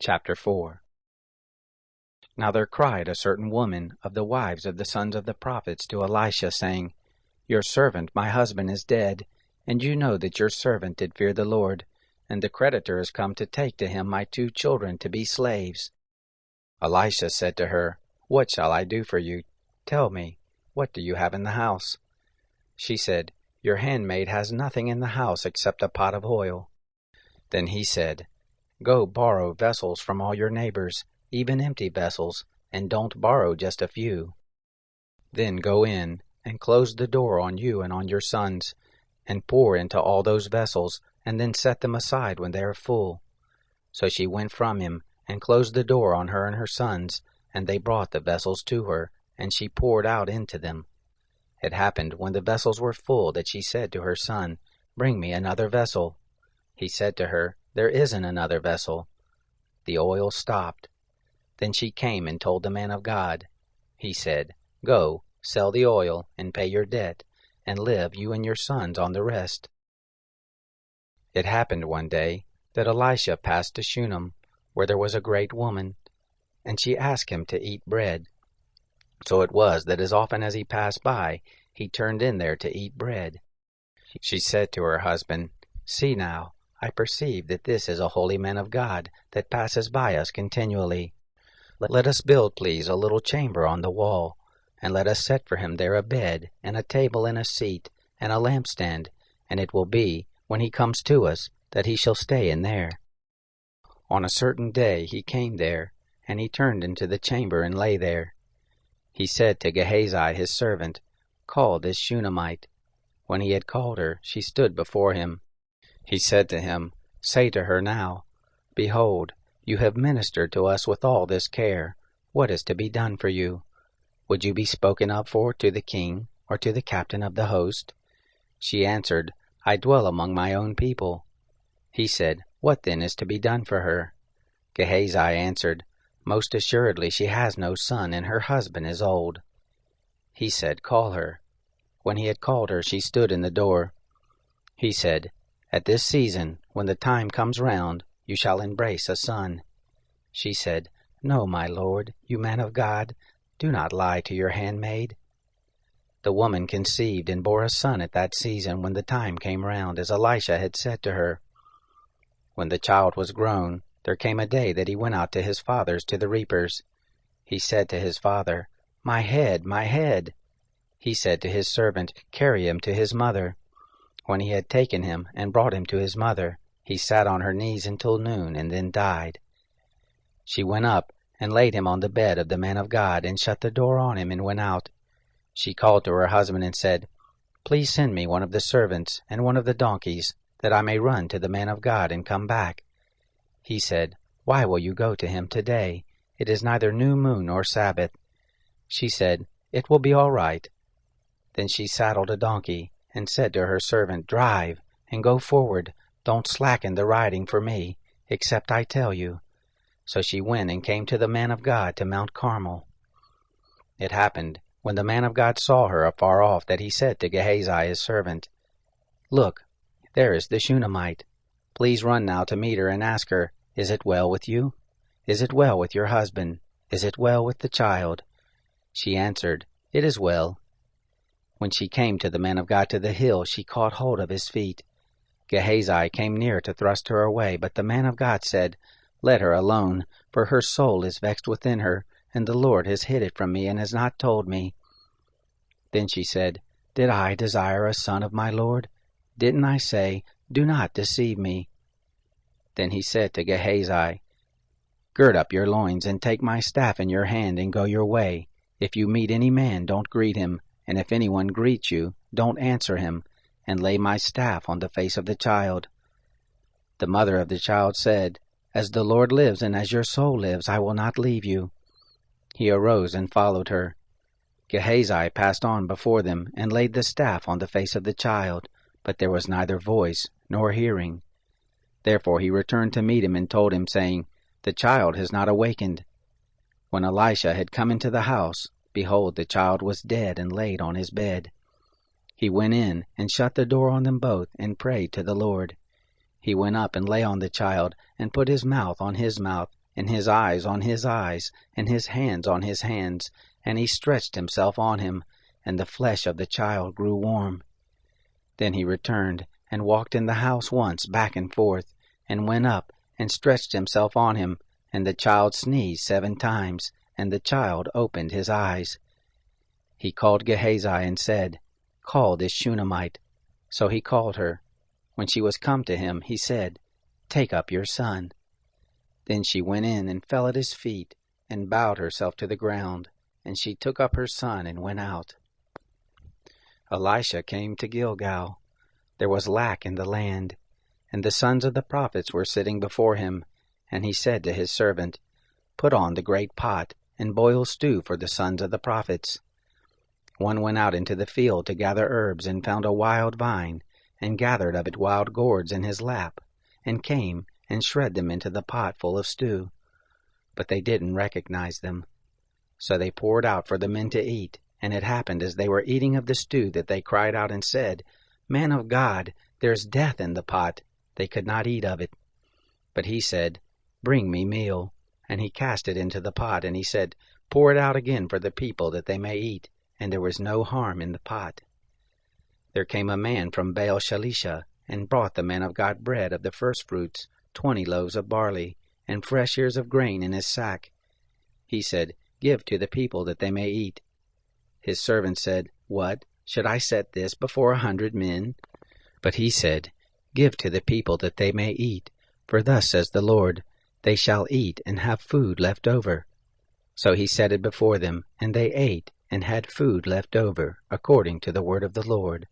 Chapter 4. Now there cried a certain woman of the wives of the sons of the prophets to Elisha, saying, Your servant my husband is dead, and you know that your servant did fear the Lord, and the creditor is come to take to him my 2 children to be slaves. Elisha said to her, What shall I do for you? Tell me, what do you have in the house? She said, Your handmaid has nothing in the house except a pot of oil. Then he said, Go borrow vessels from all your neighbors, even empty vessels, and don't borrow just a few. Then go in, and close the door on you and on your sons, and pour into all those vessels, and then set them aside when they are full. So she went from him, and closed the door on her and her sons, and they brought the vessels to her, and she poured out into them. It happened, when the vessels were full, that she said to her son, Bring me another vessel. He said to her, There isn't another vessel. The oil stopped. Then she came and told the man of God. He said, Go, sell the oil, and pay your debt, and live you and your sons on the rest. It happened one day that Elisha passed to Shunem, where there was a great woman, and she asked him to eat bread. So it was that as often as he passed by, he turned in there to eat bread. She said to her husband, See now, I perceive that this is a holy man of God that passes by us continually. Let us build, please, a little chamber on the wall, and let us set for him there a bed, and a table, and a seat, and a lampstand, and it will be, when he comes to us, that he shall stay in there. On a certain day he came there, and he turned into the chamber and lay there. He said to Gehazi his servant, Call this Shunammite. When he had called her, she stood before him. He said to him, Say to her now, Behold, you have ministered to us with all this care. What is to be done for you? Would you be spoken up for to the king, or to the captain of the host? She answered, I dwell among my own people. He said, What then is to be done for her? Gehazi answered, Most assuredly she has no son, and her husband is old. He said, Call her. When he had called her, she stood in the door. He said, At this season, when the time comes round, you shall embrace a son. She said, No, my lord, you man of God, do not lie to your handmaid. The woman conceived and bore a son at that season when the time came round, as Elisha had said to her. When the child was grown, there came a day that he went out to his fathers to the reapers. He said to his father, My head, my head. He said to his servant, Carry him to his mother. When he had taken him and brought him to his mother, he sat on her knees until noon, and then died. She went up and laid him on the bed of the man of God, and shut the door on him, and went out. She called to her husband and said, Please send me one of the servants and one of the donkeys, that I may run to the man of God and come back. He said, Why will you go to him today? It is neither new moon nor Sabbath. She said, It will be all right. Then she saddled a donkey, and said to her servant, Drive, and go forward. Don't slacken the riding for me, except I tell you. So she went and came to the man of God to Mount Carmel. It happened, when the man of God saw her afar off, that he said to Gehazi his servant, Look, there is the Shunammite. Please run now to meet her and ask her, Is it well with you? Is it well with your husband? Is it well with the child? She answered, It is well. When she came to the man of God to the hill, she caught hold of his feet. Gehazi came near to thrust her away, but the man of God said, Let her alone, for her soul is vexed within her, and the Lord has hid it from me, and has not told me. Then she said, Did I desire a son of my Lord? Didn't I say, Do not deceive me? Then he said to Gehazi, Gird up your loins, and take my staff in your hand, and go your way. If you meet any man, don't greet him, and if anyone greets you, don't answer him, and lay my staff on the face of the child. The mother of the child said, As the Lord lives, and as your soul lives, I will not leave you. He arose and followed her. Gehazi passed on before them, and laid the staff on the face of the child, but there was neither voice nor hearing. Therefore he returned to meet him, and told him, saying, The child has not awakened. When Elisha had come into the house, behold, the child was dead and laid on his bed. He went in and shut the door on them both, and prayed to the Lord. He went up and lay on the child, and put his mouth on his mouth, and his eyes on his eyes, and his hands on his hands, and he stretched himself on him, and the flesh of the child grew warm. Then he returned, and walked in the house once back and forth, and went up, and stretched himself on him, and the child sneezed 7 times, and the child opened his eyes. He called Gehazi and said, Call this Shunammite. So he called her. When she was come to him, he said, Take up your son. Then she went in and fell at his feet, and bowed herself to the ground, and she took up her son and went out. Elisha came to Gilgal. There was lack in the land, and the sons of the prophets were sitting before him. And he said to his servant, Put on the great pot, and boil stew for the sons of the prophets. One went out into the field to gather herbs, and found a wild vine, and gathered of it wild gourds in his lap, and came and shred them into the pot full of stew. But they didn't recognize them. So they poured out for the men to eat, and it happened as they were eating of the stew that they cried out and said, Man of God, there's death in the pot. They could not eat of it. But he said, Bring me meal. And he cast it into the pot, and he said, Pour it out again for the people that they may eat. And there was no harm in the pot. There came a man from Baal Shalisha, and brought the man of God bread of the firstfruits, 20 loaves of barley, and fresh ears of grain in his sack. He said, Give to the people that they may eat. His servant said, What? Should I set this before 100 men? But he said, Give to the people that they may eat. For thus says the Lord, They shall eat and have food left over. So he set it before them, and they ate, and had food left over, according to the word of the Lord.